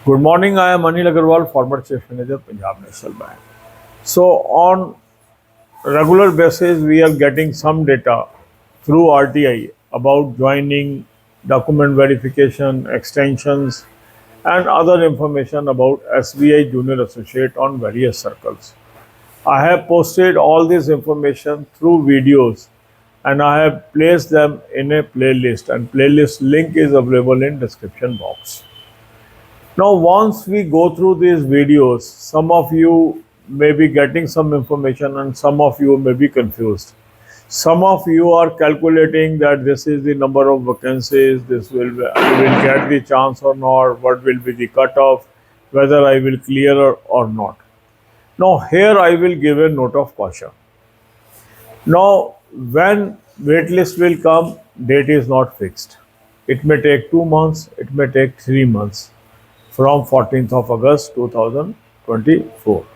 Good morning. I am Anil Agarwal, former Chief Manager, Punjab National Bank. So, on regular basis, we are getting some data through RTI about joining, document verification, extensions, and other information about SBI Junior Associate on various circles. I have posted all this information through videos and I have placed them in a playlist, and playlist link is available in description box. Now, once we go through these videos, some of you may be getting some information and some of you may be confused. Some of you are calculating that this is the number of vacancies, this I will get the chance or not, what will be the cutoff, whether I will clear or not. Now, here I will give a note of caution. Now, when waitlist will come, date is not fixed. It may take 2 months, it may take 3 months from 14th of August 2024.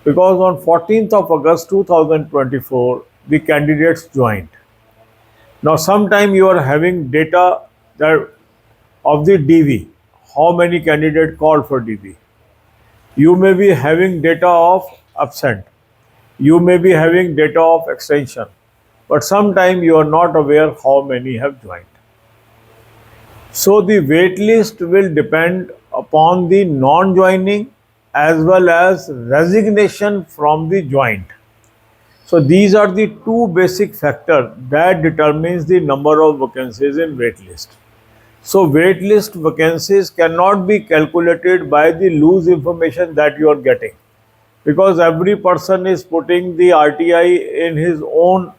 Because on 14th of August 2024, the candidates joined. Now, sometime you are having data that of the DV, how many candidates called for DV. You may be having data of absent. You may be having data of extension. But sometime you are not aware how many have joined. So the wait list will depend upon the non-joining as well as resignation from the joint. So these are the two basic factors that determines the number of vacancies in wait list. So wait list vacancies cannot be calculated by the loose information that you are getting, because every person is putting the RTI in his own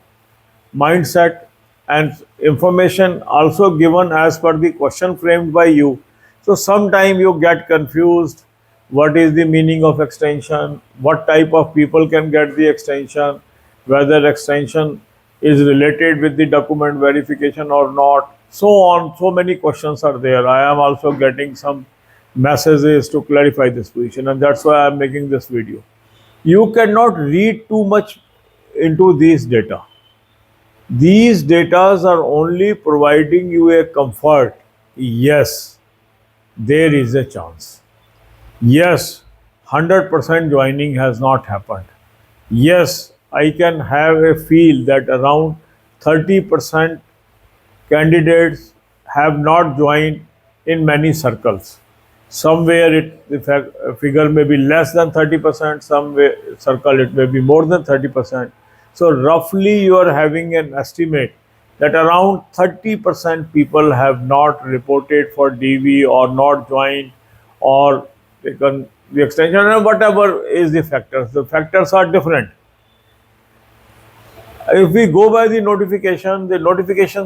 mindset and information also given as per the question framed by you. So sometime you get confused, what is the meaning of extension, what type of people can get the extension, whether extension is related with the document verification or not, so on. So many questions are there. I am also getting some messages to clarify this position, and that's why I am making this video. You cannot read too much into these data. These datas are only providing you a comfort. Yes, there is a chance. Yes, 100% joining has not happened. Yes, I can have a feel that around 30% candidates have not joined in many circles. Somewhere the figure may be less than 30%, some circle it may be more than 30%. So roughly you are having an estimate that around 30% people have not reported for DV or not joined or taken the extension, and whatever is the factors. The factors are different. If we go by the notification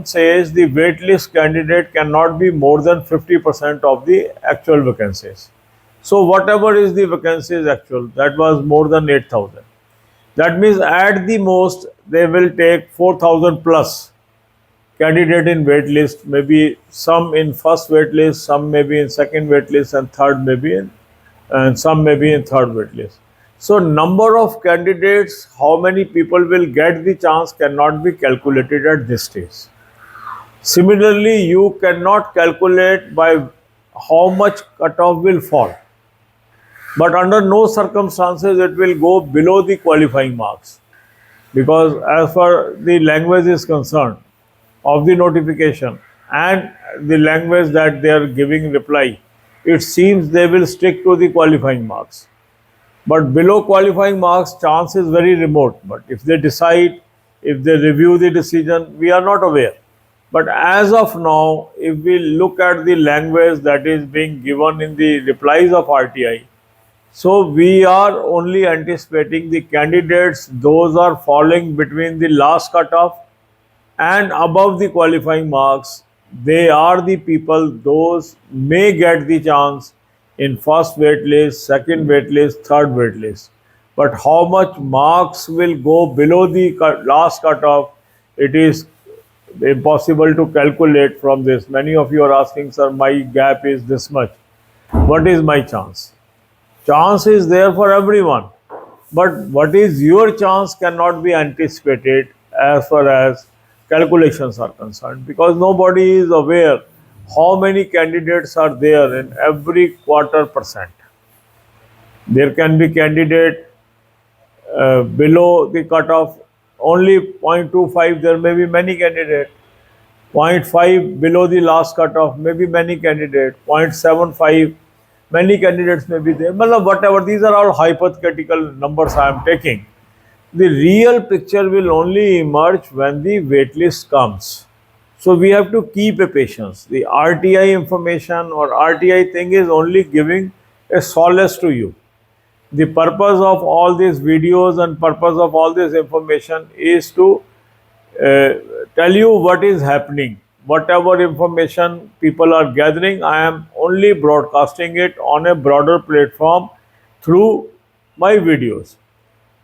says the waitlist candidate cannot be more than 50% of the actual vacancies. So whatever is the vacancies actual, that was more than 8,000. That means at the most they will take 4,000 plus candidate in waitlist, maybe some in first waitlist, some maybe in second waitlist, and third maybe in, and some maybe in third waitlist. So number of candidates, how many people will get the chance cannot be calculated at this stage. Similarly, you cannot calculate by how much cutoff will fall. But under no circumstances it will go below the qualifying marks, because as far the language is concerned of the notification and the language that they are giving reply, it seems they will stick to the qualifying marks. But below qualifying marks, chance is very remote. But if they decide, if they review the decision, we are not aware. But as of now, if we look at the language that is being given in the replies of RTI, so we are only anticipating the candidates, those are falling between the last cutoff and above the qualifying marks. They are the people, those may get the chance in first waitlist, second waitlist, third waitlist. But how much marks will go below the last cutoff, it is impossible to calculate from this. Many of you are asking, sir, my gap is this much. What is my chance? Chance is there for everyone. But what is your chance cannot be anticipated as far as calculations are concerned, because nobody is aware how many candidates are there in every quarter percent. There can be candidate below the cutoff only 0.25, there may be many candidates. 0.5 below the last cutoff, maybe many candidates. 0.75, many candidates may be there. Whatever, these are all hypothetical numbers I am taking. The real picture will only emerge when the wait list comes. So we have to keep a patience. The RTI information or RTI thing is only giving a solace to you. The purpose of all these videos and purpose of all this information is to tell you what is happening. Whatever information people are gathering, I am only broadcasting it on a broader platform through my videos.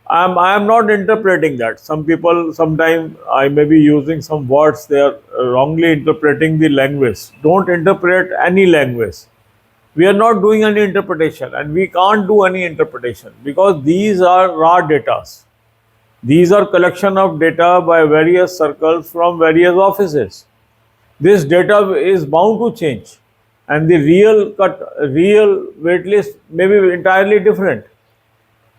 I am not interpreting that. Some people, sometimes I may be using some words, they are wrongly interpreting the language. Don't interpret any language. We are not doing any interpretation, and we can't do any interpretation because these are raw data. These are collection of data by various circles from various offices. This data is bound to change, and the real wait list may be entirely different.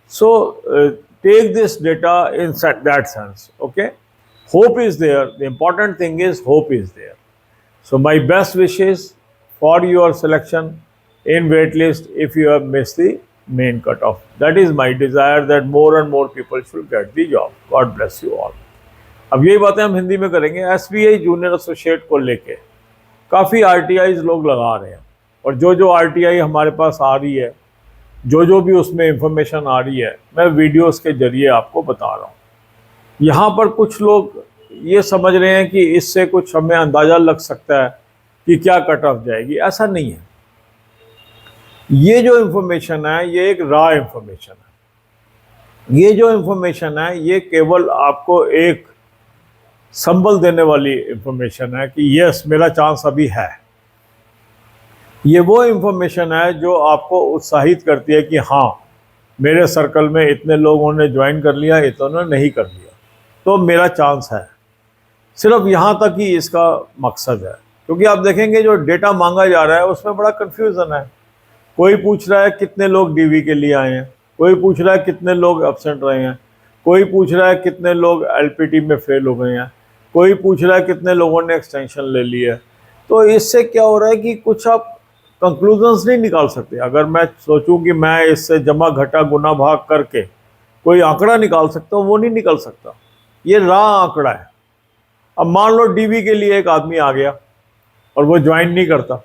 So take this data in that sense. Okay, hope is there. The important thing is hope is there. So my best wishes for your selection in waitlist if you have missed the main cutoff. That is my desire that more and more people should get the job. God bless you all. अब यही बातें हम हिंदी में करेंगे। SBI junior associate को लेके काफ़ी RTIs लोग लगा रहे हैं, और जो जो RTI हमारे पास आ रही है, जो भी उसमें इंफॉर्मेशन आ रही है, मैं वीडियोस के जरिए आपको बता रहा हूँ। यहाँ पर कुछ लोग ये समझ रहे हैं कि इससे कुछ हमें अंदाज़ा लग सकता है कि क्या कट ऑफ जाएगी। ऐसा नहीं है। ये जो इंफॉर्मेशन है ये एक रॉ इंफॉर्मेशन है। ये जो इंफॉर्मेशन है ये केवल आपको एक संबल देने वाली इंफॉर्मेशन है कि यस मेरा चांस अभी है। ये वो इंफॉर्मेशन है जो आपको उत्साहित करती है कि हाँ मेरे सर्कल में इतने लोगों ने ज्वाइन कर लिया, इतने ने नहीं कर लिया, तो मेरा चांस है। सिर्फ यहाँ तक ही इसका मकसद है, क्योंकि आप देखेंगे जो डेटा मांगा जा रहा है उसमें बड़ा कन्फ्यूज़न है। कोई पूछ रहा है कितने लोग DV के लिए आए हैं, कोई पूछ रहा है कितने लोग एब्सेंट रहे हैं, कोई पूछ रहा है कितने लोग LPT में फेल हो गए हैं, कोई पूछ रहा है कितने लोगों ने एक्सटेंशन ले ली है। तो इससे क्या हो रहा है कि कुछ आप कंक्लूजन्स नहीं निकाल सकते। अगर मैं सोचूं कि मैं इससे जमा घटा गुना भाग करके कोई आंकड़ा निकाल सकता हूँ, वो नहीं निकल सकता। ये रॉ आंकड़ा है। अब मान लो DV के लिए एक आदमी आ गया और वो ज्वाइन नहीं करता,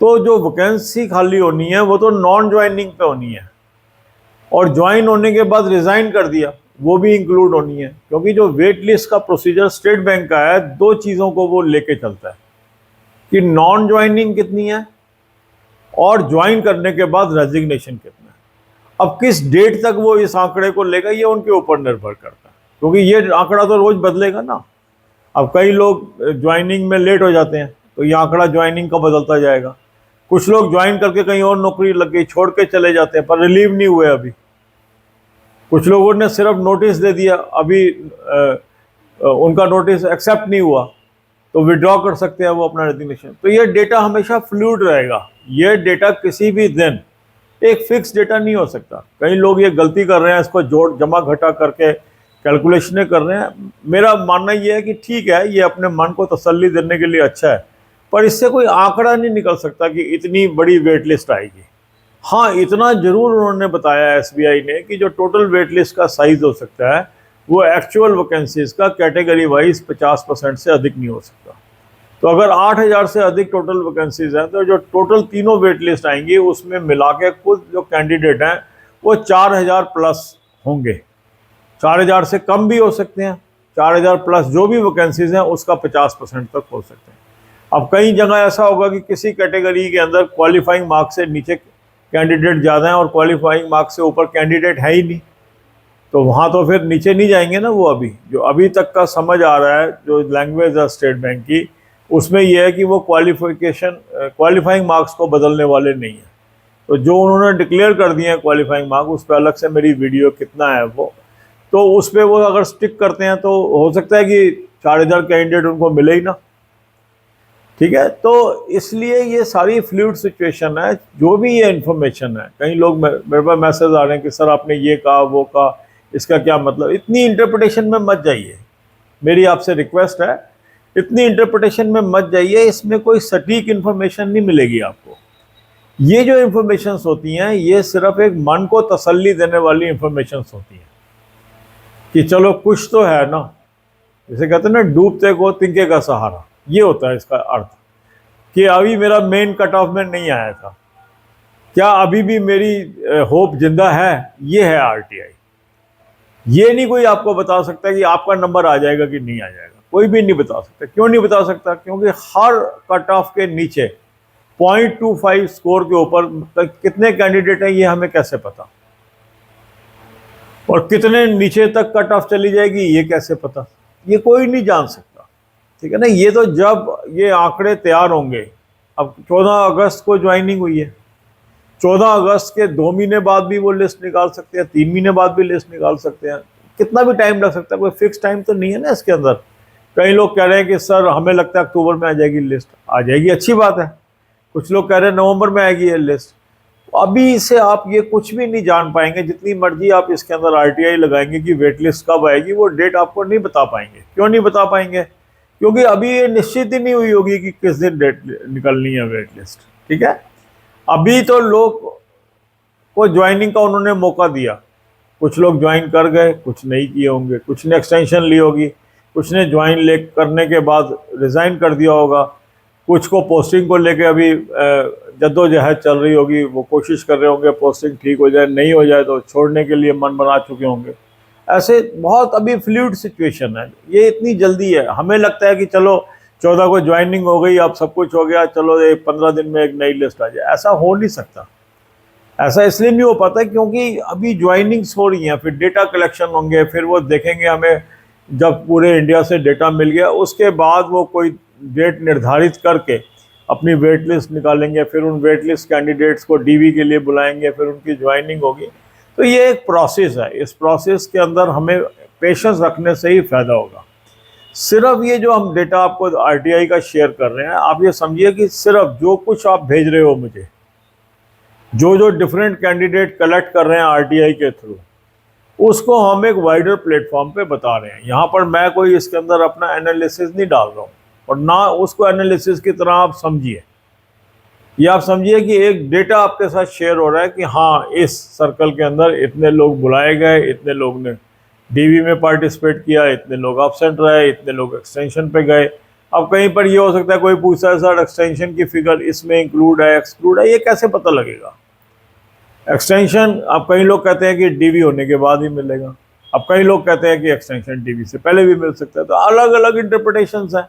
तो जो वैकेंसी खाली होनी है वो तो नॉन ज्वाइनिंग पे होनी है, और ज्वाइन होने के बाद रिज़ाइन कर दिया वो भी इंक्लूड होनी है। क्योंकि जो वेट लिस्ट का प्रोसीजर स्टेट बैंक का है, दो चीज़ों को वो लेके चलता है कि नॉन ज्वाइनिंग कितनी है और ज्वाइन करने के बाद रेजिग्नेशन कितना है। अब किस डेट तक वो इस आंकड़े को लेगा ये उनके ऊपर निर्भर करता है, क्योंकि ये आंकड़ा तो रोज़ बदलेगा ना। अब कई लोग ज्वाइनिंग में लेट हो जाते हैं तो ये आंकड़ा ज्वाइनिंग का बदलता जाएगा। कुछ लोग ज्वाइन करके कहीं और नौकरी लग गई, छोड़ के चले जाते हैं पर रिलीव नहीं हुए अभी। कुछ लोगों ने सिर्फ नोटिस दे दिया, अभी उनका नोटिस एक्सेप्ट नहीं हुआ तो विड्रॉ कर सकते हैं वो अपना रेजिग्नेशन। तो ये डेटा हमेशा फ्लूइड रहेगा। ये डेटा किसी भी दिन एक फिक्स डेटा नहीं हो सकता। कई लोग ये गलती कर रहे हैं, इसको जोड़ जमा घटा करके कैलकुलेशनें कर रहे हैं। मेरा मानना ये है कि ठीक है, ये अपने मन को तसल्ली देने के लिए अच्छा है, पर इससे कोई आंकड़ा नहीं निकल सकता कि इतनी बड़ी वेट लिस्ट आएगी। हाँ, इतना जरूर उन्होंने बताया SBI ने कि जो टोटल वेट लिस्ट का साइज हो सकता है वो एक्चुअल वैकेंसीज का कैटेगरी वाइज 50% से अधिक नहीं हो सकता। तो अगर 8000 से अधिक टोटल वैकेंसीज हैं तो जो टोटल तीनों वेट लिस्ट आएंगी उसमें मिला के कुल जो कैंडिडेट हैं वो 4000 प्लस होंगे। 4000 से कम भी हो सकते हैं, 4000 प्लस जो भी वैकेंसीज हैं उसका 50% तक हो सकते हैं। अब कई जगह ऐसा होगा कि किसी कैटेगरी के अंदर क्वालिफाइंग मार्क्स से नीचे कैंडिडेट ज़्यादा हैं और क्वालिफाइंग मार्क्स से ऊपर कैंडिडेट है ही नहीं, तो वहाँ तो फिर नीचे नहीं जाएंगे ना वो। अभी तक का समझ आ रहा है जो लैंग्वेज है स्टेट बैंक की, उसमें यह है कि वो क्वालिफाइंग मार्क्स को बदलने वाले नहीं हैं। तो जो उन्होंने डिक्लेयर कर दिए हैं क्वालिफाइंग मार्क्स, उस पर अलग से मेरी वीडियो कितना है वो, तो उस पर वो अगर स्टिक करते हैं तो हो सकता है कि 4000 कैंडिडेट उनको मिले ही ना। ठीक है, तो इसलिए ये सारी फ्लूइड सिचुएशन है। जो भी ये इन्फॉर्मेशन है, कई लोग मेरे पास मैसेज आ रहे हैं कि सर आपने ये कहा वो कहा, इसका क्या मतलब, इतनी इंटरप्रिटेशन में मत जाइए। मेरी आपसे रिक्वेस्ट है, इतनी इंटरप्रिटेशन में मत जाइए, इसमें कोई सटीक इन्फॉर्मेशन नहीं मिलेगी आपको। ये जो इन्फॉर्मेशंस होती हैं ये सिर्फ एक मन को तसल्ली देने वाली इन्फॉर्मेशंस होती हैं कि चलो कुछ तो है ना, जैसे कहते हैं ना डूबते को तिनके का सहारा, ये होता है इसका अर्थ कि अभी मेरा मेन कट ऑफ में नहीं आया था, क्या अभी भी मेरी होप जिंदा है, ये है आरटीआई। ये नहीं कोई आपको बता सकता कि आपका नंबर आ जाएगा कि नहीं आ जाएगा, कोई भी नहीं बता सकता। क्यों नहीं बता सकता? क्योंकि हर कट ऑफ के नीचे 0.25 स्कोर के ऊपर कितने कैंडिडेट हैं ये हमें कैसे पता, और कितने नीचे तक कट ऑफ चली जाएगी ये कैसे पता, ये कोई नहीं जान सकता। ठीक है ना, ये तो जब ये आंकड़े तैयार होंगे, अब 14 अगस्त को ज्वाइनिंग हुई है, 14 अगस्त के 2 महीने बाद भी वो लिस्ट निकाल सकते हैं, 3 महीने बाद भी लिस्ट निकाल सकते हैं, कितना भी टाइम लग सकता है, कोई फिक्स टाइम तो नहीं है ना इसके अंदर। कई लोग कह रहे हैं कि सर हमें लगता है अक्टूबर में आ जाएगी लिस्ट, आ जाएगी, अच्छी बात है। कुछ लोग कह रहे हैं नवंबर में आएगी ये लिस्ट। अभी से आप ये कुछ भी नहीं जान पाएंगे, जितनी मर्जी आप इसके अंदर आरटीआई लगाएंगे कि वेट लिस्ट कब आएगी, वो डेट आपको नहीं बता पाएंगे। क्यों नहीं बता पाएंगे? क्योंकि अभी ये निश्चित ही नहीं हुई होगी कि किस दिन डेट निकलनी है वेट लिस्ट। ठीक है, अभी तो लोग को ज्वाइनिंग का उन्होंने मौका दिया, कुछ लोग ज्वाइन कर गए, कुछ नहीं किए होंगे, कुछ ने एक्सटेंशन ली होगी, कुछ ने ज्वाइन ले करने के बाद रिज़ाइन कर दिया होगा, कुछ को पोस्टिंग को लेके अभी जद्दोजहद चल रही होगी, वो कोशिश कर रहे होंगे पोस्टिंग ठीक हो जाए, नहीं हो जाए तो छोड़ने के लिए मन बना चुके होंगे। ऐसे बहुत अभी फ्लूइड सिचुएशन है, ये इतनी जल्दी है। हमें लगता है कि चलो 14 को ज्वाइनिंग हो गई, अब सब कुछ हो गया, चलो 15 दिन में एक नई लिस्ट आ जाए, ऐसा हो नहीं सकता। ऐसा इसलिए नहीं हो पाता क्योंकि अभी ज्वाइनिंग्स हो रही हैं, फिर डेटा कलेक्शन होंगे, फिर वो देखेंगे हमें, जब पूरे इंडिया से डेटा मिल गया उसके बाद वो कोई डेट निर्धारित करके अपनी वेट लिस्ट निकालेंगे, फिर उन वेट लिस्ट कैंडिडेट्स को डीवी के लिए बुलाएंगे, फिर उनकी ज्वाइनिंग होगी। तो ये एक प्रोसेस है, इस प्रोसेस के अंदर हमें पेशेंस रखने से ही फ़ायदा होगा। सिर्फ ये जो हम डेटा आपको आरटीआई का शेयर कर रहे हैं, आप ये समझिए कि सिर्फ जो कुछ आप भेज रहे हो मुझे, जो डिफरेंट कैंडिडेट कलेक्ट कर रहे हैं आरटीआई के थ्रू, उसको हम एक वाइडर प्लेटफॉर्म पे बता रहे हैं। यहाँ पर मैं कोई इसके अंदर अपना एनालिसिस नहीं डाल रहा हूँ, और ना उसको एनालिसिस की तरह आप समझिए। ये आप समझिए कि एक डेटा आपके साथ शेयर हो रहा है कि हाँ इस सर्कल के अंदर इतने लोग बुलाए गए, इतने लोग ने डीवी में पार्टिसिपेट किया, इतने लोग एब्सेंट रहे, इतने लोग एक्सटेंशन पे गए। अब कहीं पर ये हो सकता है कोई पूछता है सर एक्सटेंशन की फिगर इसमें इंक्लूड है, एक्सक्लूड है, ये कैसे पता लगेगा? एक्सटेंशन अब कई लोग कहते हैं कि डीवी होने के बाद ही मिलेगा, अब कई लोग कहते हैं कि एक्सटेंशन डीवी से पहले भी मिल सकता है, तो अलग अलग इंटरप्रिटेशंस हैं।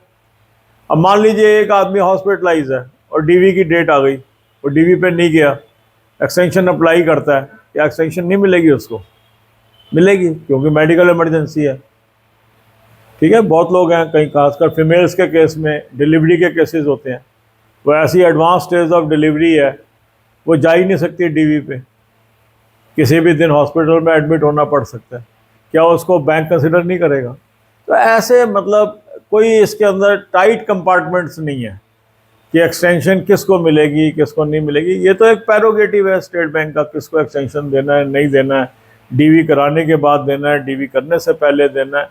अब मान लीजिए एक आदमी हॉस्पिटलाइज है और डीवी की डेट आ गई, वो डीवी पे नहीं गया, एक्सटेंशन अप्लाई करता है, या एक्सटेंशन नहीं मिलेगी उसको? मिलेगी, क्योंकि मेडिकल इमरजेंसी है। ठीक है, बहुत लोग हैं, कहीं खासकर फीमेल्स के केस में डिलीवरी के केसेस होते हैं, वो ऐसी एडवांस स्टेज ऑफ डिलीवरी है, वो जा ही नहीं सकती डीवी पे, किसी भी दिन हॉस्पिटल में एडमिट होना पड़ सकता है, क्या उसको बैंक कंसिडर नहीं करेगा? तो ऐसे मतलब कोई इसके अंदर टाइट कंपार्टमेंट्स नहीं है कि एक्सटेंशन किसको मिलेगी किसको नहीं मिलेगी। ये तो एक प्रेरोगेटिव है स्टेट बैंक का, किसको एक्सटेंशन देना है नहीं देना है, डीवी कराने के बाद देना है, डीवी करने से पहले देना है,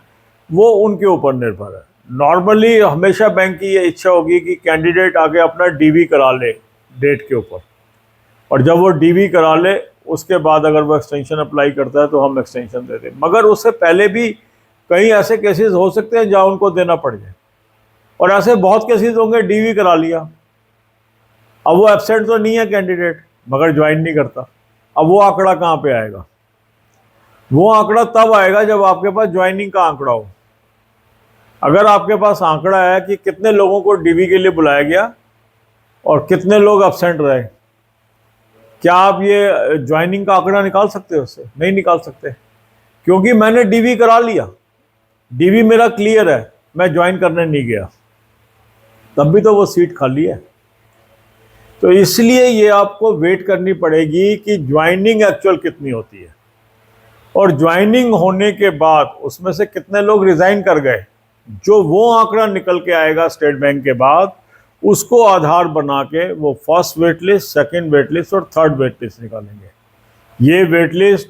वो उनके ऊपर निर्भर है। नॉर्मली हमेशा बैंक की ये इच्छा होगी कि कैंडिडेट आगे अपना डीवी करा ले डेट के ऊपर, और जब वो डीवी करा ले उसके बाद अगर वो एक्सटेंशन अप्लाई करता है तो हम एक्सटेंशन दे दें। मगर उससे पहले भी कई ऐसे केसेस हो सकते हैं जहाँ उनको देना पड़ जाए, और ऐसे बहुत केसेस होंगे डीवी करा लिया, अब वो एब्सेंट तो नहीं है कैंडिडेट मगर ज्वाइन नहीं करता। अब वो आंकड़ा कहाँ पे आएगा? वो आंकड़ा तब आएगा जब आपके पास ज्वाइनिंग का आंकड़ा हो। अगर आपके पास आंकड़ा है कि कितने लोगों को डीवी के लिए बुलाया गया और कितने लोग एब्सेंट रहे, क्या आप ये ज्वाइनिंग का आंकड़ा निकाल सकते हो? उससे नहीं निकाल सकते, क्योंकि मैंने डीवी करा लिया, डीवी मेरा क्लियर है, मैं ज्वाइन करने नहीं गया, तब भी तो वो सीट खाली है। तो इसलिए ये आपको वेट करनी पड़ेगी कि ज्वाइनिंग एक्चुअल कितनी होती है, और ज्वाइनिंग होने के बाद उसमें से कितने लोग रिजाइन कर गए, जो वो आंकड़ा निकल के आएगा स्टेट बैंक के बाद, उसको आधार बना के वो first wait list, second wait list और थर्ड वेट लिस्ट निकालेंगे। ये वेट लिस्ट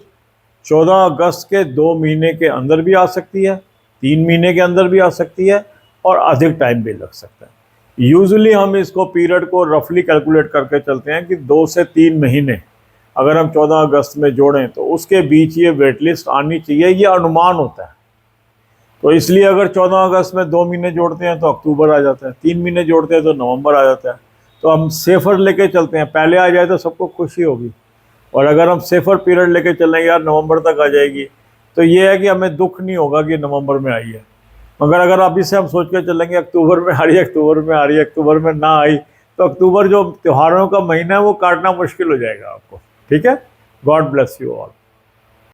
14 अगस्त के 2 महीने के अंदर भी आ सकती है, 3 महीने के अंदर भी आ सकती है और अधिक टाइम भी लग सकता है। यूजुअली हम इसको पीरियड को रफली कैलकुलेट करके चलते हैं कि 2 से 3 महीने अगर हम 14 अगस्त में जोड़ें तो उसके बीच ये वेट लिस्ट आनी चाहिए, ये अनुमान होता है। तो इसलिए अगर 14 अगस्त में 2 महीने जोड़ते हैं तो अक्टूबर आ जाता है, 3 महीने जोड़ते हैं तो नवंबर आ जाता है। तो हम सेफर लेके चलते हैं, पहले आ जाए तो सबको खुशी होगी, और अगर हम सेफर पीरियड लेके चलेंगे यार नवंबर तक आ जाएगी, तो ये है कि हमें दुख नहीं होगा कि नवंबर में आई है। मगर अगर अभी से हम सोच के चलेंगे अक्टूबर में आ रही है, अक्टूबर में आ रही है, अक्टूबर में ना आई, तो अक्टूबर जो त्योहारों का महीना है वो काटना मुश्किल हो जाएगा आपको। ठीक है, गॉड ब्लेस यू ऑल।